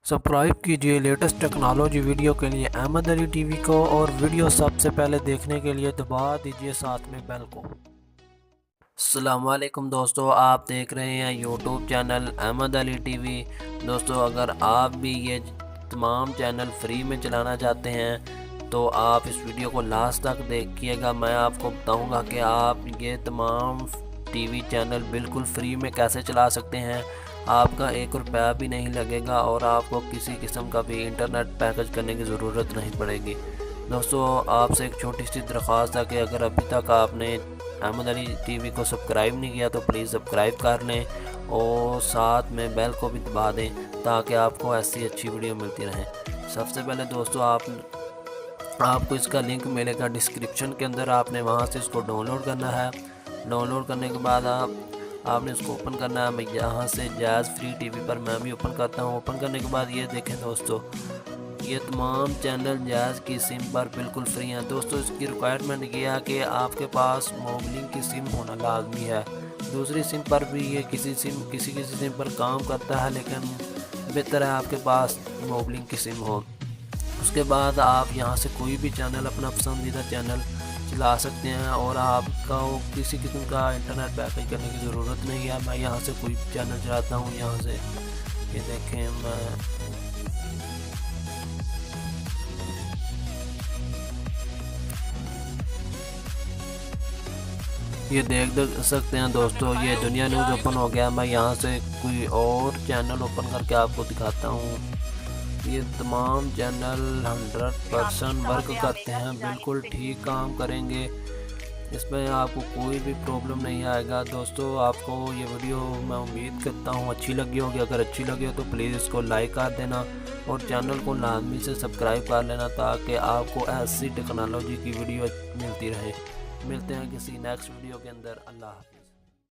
Subscribe कीजिए latest technology video के लिए अहमद अली टीवी को, और वीडियो सबसे पहले देखने के लिए दबा दीजिए साथ में बेल को। अस्सलाम वालेकुम दोस्तों, आप देख रहे हैं YouTube channel Ahmed Ali TV. दोस्तों, अगर आप भी ये तमाम चैनल फ्री में चलाना चाहते हैं तो आप इस वीडियो को लास्ट तक देखिएगा। मैं आपको बताऊंगा कि आप ये तमाम टीवी चैनल बिल्कुल फ्री में कैसे चला सकते हैं। आपका 1 रुपया भी नहीं लगेगा और आपको किसी किस्म का भी इंटरनेट पैकेज करने की ज़रूरत नहीं पड़ेगी। दोस्तों, आपसे एक छोटी सी दरख्वास्त है कि अगर अभी तक आपने अहमद अली टीवी को सब्सक्राइब नहीं किया तो प्लीज़ सब्सक्राइब कर लें और साथ में बेल को भी दबा दें ताकि आपको ऐसी अच्छी वीडियो मिलती रहे। सबसे पहले दोस्तों, आपको इसका लिंक मिलेगा डिस्क्रिप्शन के अंदर। आपने वहाँ से इसको डाउनलोड करना है। डाउनलोड करने के बाद आपने इसको ओपन करना है। मैं यहाँ से जायज़ फ्री टीवी पर मैं भी ओपन करता हूँ। ओपन करने के बाद ये देखें दोस्तों, ये तमाम चैनल जायज़ की सिम पर बिल्कुल फ्री हैं। दोस्तों, इसकी रिक्वायरमेंट ये है कि आपके पास मोबाइल की सिम होना लाजमी है। दूसरी सिम पर भी ये किसी सिम पर काम करता है, लेकिन बेहतर है आपके पास मोबाइल की सिम हो। उसके बाद आप यहाँ से कोई भी चैनल, अपना पसंदीदा चैनल चला सकते हैं और आपका किसी किस्म का इंटरनेट पैकेज करने की ज़रूरत नहीं है। मैं यहाँ से कोई चैनल चलाता हूँ। यहाँ से ये देखें, मैं ये देख सकते हैं दोस्तों, ये दुनिया न्यूज़ ओपन हो गया। मैं यहाँ से कोई और चैनल ओपन करके आपको दिखाता हूँ। ये तमाम चैनल 100% वर्क करते हैं, बिल्कुल ठीक काम करेंगे। इसमें आपको कोई भी प्रॉब्लम नहीं आएगा। दोस्तों, आपको ये वीडियो मैं उम्मीद करता हूँ अच्छी लगी होगी। अगर अच्छी लगी हो तो प्लीज़ इसको लाइक कर देना और चैनल को लाजमी से सब्सक्राइब कर लेना ताकि आपको ऐसी टेक्नोलॉजी की वीडियो मिलती रहे। मिलते हैं किसी नेक्स्ट वीडियो के अंदर। अल्लाह हाफ़िज़।